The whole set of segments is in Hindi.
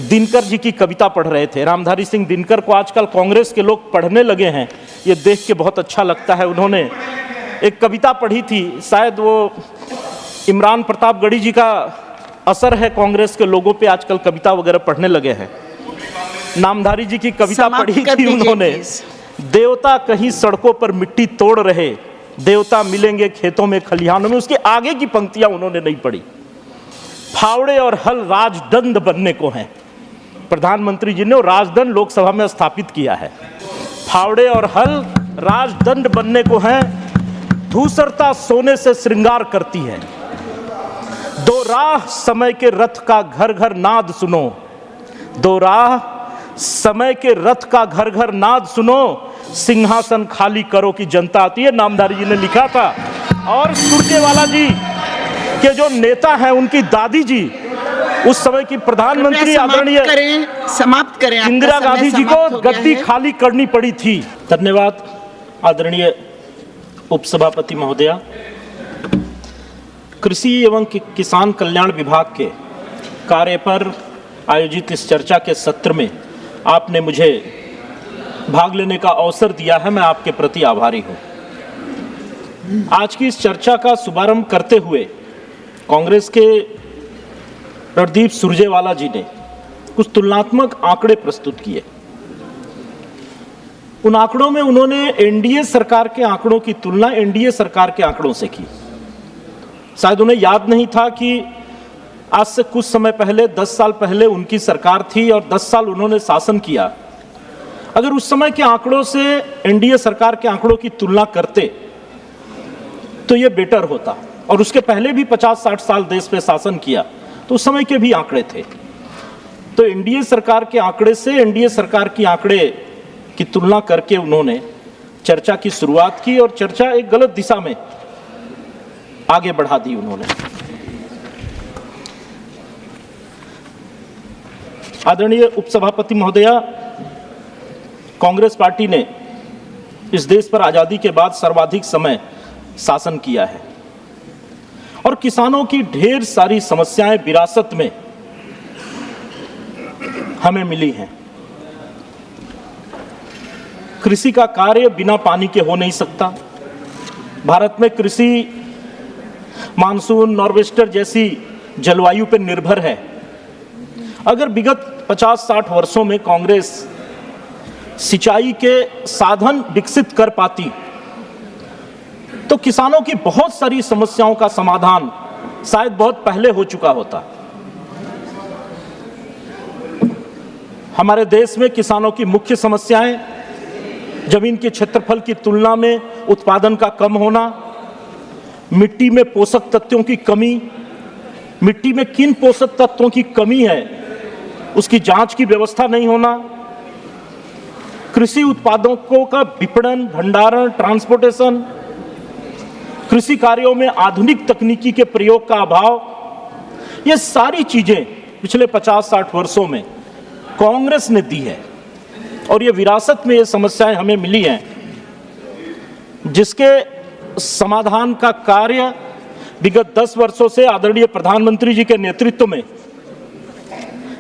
दिनकर जी की कविता पढ़ रहे थे। रामधारी सिंह दिनकर को आजकल कांग्रेस के लोग पढ़ने लगे हैं, ये देख के बहुत अच्छा लगता है। उन्होंने एक कविता पढ़ी थी, शायद वो इमरान प्रतापगढ़ी जी का असर है, कांग्रेस के लोगों पे आजकल कविता वगैरह पढ़ने लगे हैं। नामधारी जी की कविता पढ़ी थी उन्होंने, देवता कहीं सड़कों पर मिट्टी तोड़ रहे, देवता मिलेंगे खेतों में खलिहानों में। उसके आगे की पंक्तियां उन्होंने नहीं पढ़ी। फावड़े और हल राजदंड बनने को हैं। प्रधानमंत्री जी ने राजदंड लोकसभा में स्थापित किया है। फावड़े और हल राजदंड बनने को हैं, धूसरता सोने से श्रृंगार करती है। दो राह समय के रथ का घर घर नाद सुनो, दो राह समय के रथ का घर घर नाद सुनो, सिंहासन खाली करो कि जनता आती है। नामधारी जी ने लिखा था। और सुरजेवाला जी के जो नेता हैं, उनकी दादी जी उस समय की प्रधानमंत्री आदरणीय समाप्त करें, इंदिरा गांधी जी को गद्दी खाली करनी पड़ी थी। धन्यवाद आदरणीय उपसभापति महोदया। कृषि एवं किसान कल्याण विभाग के कार्य पर आयोजित इस चर्चा के सत्र में आपने मुझे भाग लेने का अवसर दिया है, मैं आपके प्रति आभारी हूं। आज की इस चर्चा का शुभारंभ करते हुए कांग्रेस के रणदीप सुरजेवाला जी ने कुछ तुलनात्मक आंकड़े प्रस्तुत किए। उन आंकड़ों में उन्होंने एनडीए सरकार के आंकड़ों की तुलना एनडीए सरकार के आंकड़ों से की। शायद उन्हें याद नहीं था कि आज से कुछ समय पहले, 10 साल पहले उनकी सरकार थी और 10 साल उन्होंने शासन किया। अगर उस समय के आंकड़ों से एनडीए सरकार के आंकड़ों की तुलना करते तो ये बेटर होता। और उसके पहले भी 50-60 साल देश पे शासन किया तो उस समय के भी आंकड़े थे। तो एनडीए सरकार के आंकड़े से एनडीए सरकार की आंकड़े की तुलना करके उन्होंने चर्चा की शुरुआत की और चर्चा एक गलत दिशा में आगे बढ़ा दी उन्होंने। आदरणीय उपसभापति महोदया, कांग्रेस पार्टी ने इस देश पर आजादी के बाद सर्वाधिक समय शासन किया है और किसानों की ढेर सारी समस्याएं विरासत में हमें मिली हैं। कृषि का कार्य बिना पानी के हो नहीं सकता। भारत में कृषि मानसून, नॉर्वेस्टर जैसी जलवायु पर निर्भर है। अगर विगत 50-60 वर्षों में कांग्रेस सिंचाई के साधन विकसित कर पाती तो किसानों की बहुत सारी समस्याओं का समाधान शायद बहुत पहले हो चुका होता। हमारे देश में किसानों की मुख्य समस्याएं जमीन के क्षेत्रफल की तुलना में उत्पादन का कम होना, मिट्टी में पोषक तत्वों की कमी, मिट्टी में किन पोषक तत्वों की कमी है उसकी जांच की व्यवस्था नहीं होना, कृषि उत्पादों का विपणन, भंडारण, ट्रांसपोर्टेशन, कृषि कार्यों में आधुनिक तकनीकी के प्रयोग का अभाव, ये सारी चीजें पिछले 50-60 वर्षों में कांग्रेस ने दी है और ये विरासत में ये समस्याएं हमें मिली हैं, जिसके समाधान का कार्य विगत 10 वर्षों से आदरणीय प्रधानमंत्री जी के नेतृत्व में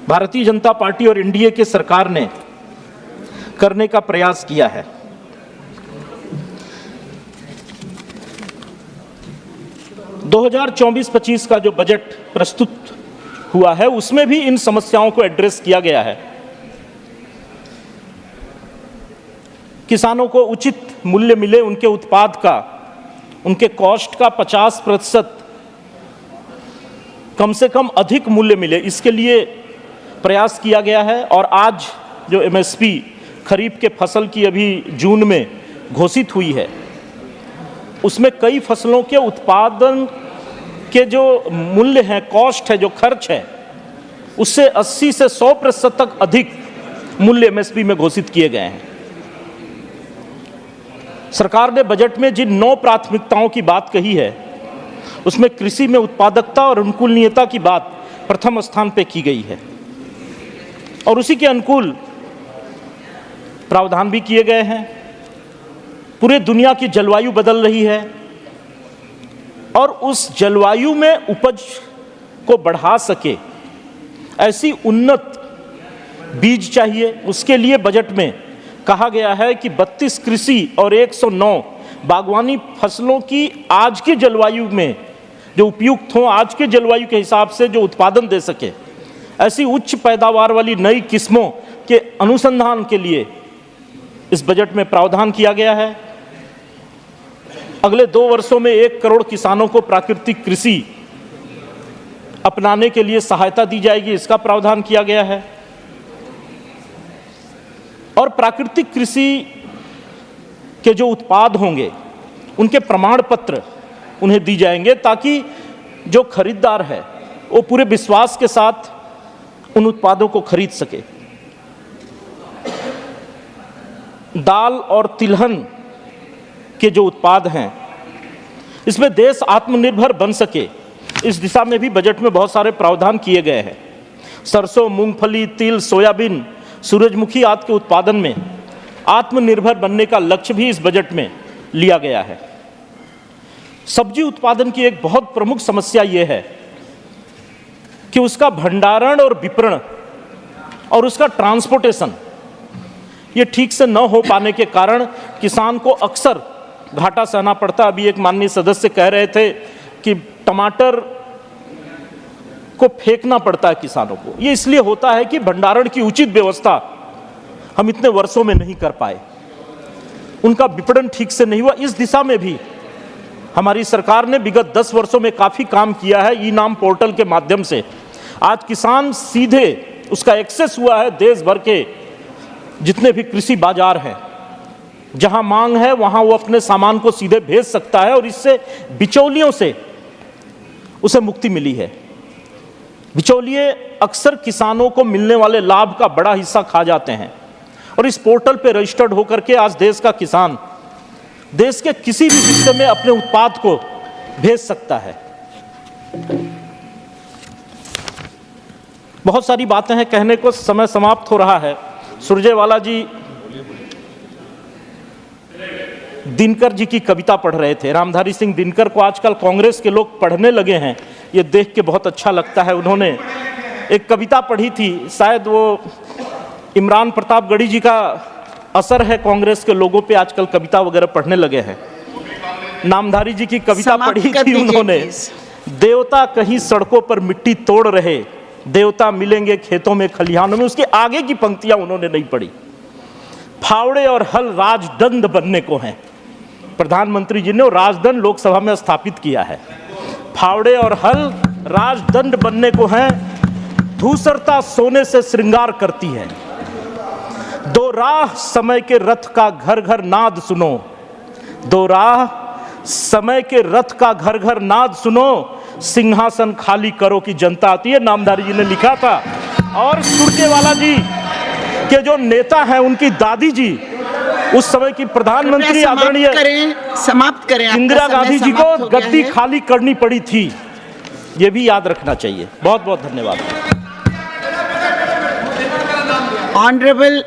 भारतीय जनता पार्टी और एनडीए की सरकार ने करने का प्रयास किया है। दो 2024-25 का जो बजट प्रस्तुत हुआ है उसमें भी इन समस्याओं को एड्रेस किया गया है। किसानों को उचित मूल्य मिले, उनके उत्पाद का, उनके कॉस्ट का 50% कम से कम अधिक मूल्य मिले, इसके लिए प्रयास किया गया है। और आज जो एमएसपी खरीफ के फसल की अभी जून में घोषित हुई है उसमें कई फसलों के उत्पादन के जो मूल्य है, कॉस्ट है, जो खर्च है, उससे 80 से 100% तक अधिक मूल्य एमएसपी में घोषित किए गए हैं। सरकार ने बजट में जिन 9 प्राथमिकताओं की बात कही है उसमें कृषि में उत्पादकता और अनुकूलनीयता की बात प्रथम स्थान पे की गई है और उसी के अनुकूल प्रावधान भी किए गए हैं। पूरे दुनिया की जलवायु बदल रही है और उस जलवायु में उपज को बढ़ा सके ऐसी उन्नत बीज चाहिए। उसके लिए बजट में कहा गया है कि 32 कृषि और 109 बागवानी फसलों की आज के जलवायु में जो उपयुक्त हों, आज के जलवायु के हिसाब से जो उत्पादन दे सके, ऐसी उच्च पैदावार वाली नई किस्मों के अनुसंधान के लिए इस बजट में प्रावधान किया गया है। अगले 2 वर्षों में 1 करोड़ किसानों को प्राकृतिक कृषि अपनाने के लिए सहायता दी जाएगी, इसका प्रावधान किया गया है। और प्राकृतिक कृषि के जो उत्पाद होंगे उनके प्रमाण पत्र उन्हें दी जाएंगे, ताकि जो खरीदार है वो पूरे विश्वास के साथ उन उत्पादों को खरीद सके। दाल और तिलहन के जो उत्पाद हैं, इसमें देश आत्मनिर्भर बन सके, इस दिशा में भी बजट में बहुत सारे प्रावधान किए गए हैं। सरसों, मूंगफली, तिल, सोयाबीन, सूरजमुखी आदि के उत्पादन में आत्मनिर्भर बनने का लक्ष्य भी इस बजट में लिया गया है। सब्जी उत्पादन की एक बहुत प्रमुख समस्या यह है कि उसका भंडारण और विपणन और उसका ट्रांसपोर्टेशन ये ठीक से न हो पाने के कारण किसान को अक्सर घाटा सहना पड़ता। अभी एक माननीय सदस्य कह रहे थे कि टमाटर को फेंकना पड़ता है किसानों को। ये इसलिए होता है कि भंडारण की उचित व्यवस्था हम इतने वर्षों में नहीं कर पाए, उनका विपणन ठीक से नहीं हुआ। इस दिशा में भी हमारी सरकार ने विगत 10 वर्षों में काफ़ी काम किया है। ई नाम पोर्टल के माध्यम से आज किसान सीधे उसका एक्सेस हुआ है देश भर के जितने भी कृषि बाजार हैं, जहां मांग है वहां वो अपने सामान को सीधे भेज सकता है और इससे बिचौलियों से उसे मुक्ति मिली है। बिचौलिए अक्सर किसानों को मिलने वाले लाभ का बड़ा हिस्सा खा जाते हैं और इस पोर्टल पे रजिस्टर्ड होकर के आज देश का किसान देश के किसी भी हिस्से में अपने उत्पाद को भेज सकता है। बहुत सारी बातें हैं कहने को, समय समाप्त हो रहा है। सुरजेवाला जी दिनकर जी की कविता पढ़ रहे थे। रामधारी सिंह दिनकर को आजकल कांग्रेस के लोग पढ़ने लगे हैं, ये देख के बहुत अच्छा लगता है। उन्होंने एक कविता पढ़ी थी, शायद वो इमरान प्रतापगढ़ी जी का असर है, कांग्रेस के लोगों पे आजकल कविता वगैरह पढ़ने लगे हैं। नामधारी जी की कविता पढ़ी थी उन्होंने, देवता कहीं सड़कों पर मिट्टी तोड़ रहे, देवता मिलेंगे खेतों में खलिहानों में। उसके आगे की पंक्तियां उन्होंने नहीं पढ़ी। फावड़े और हल राजदंड बनने को हैं। प्रधानमंत्री जी ने राजदंड लोकसभा में स्थापित किया है। फावड़े और हल राजदंड बनने को हैं, धूसरता सोने से श्रृंगार करती है। दो राह समय के रथ का घर घर नाद सुनो, दो राह समय के रथ का घर घर नाद सुनो, सिंहासन खाली करो कि जनता आती है। नामधारी जी ने लिखा था। और सुरजेवाला जी के जो नेता हैं, उनकी दादी जी उस समय की प्रधानमंत्री आदरणीय समाप्त करें इंदिरा गांधी जी को गद्दी खाली करनी पड़ी थी, ये भी याद रखना चाहिए। बहुत बहुत धन्यवाद। ऑनरेबल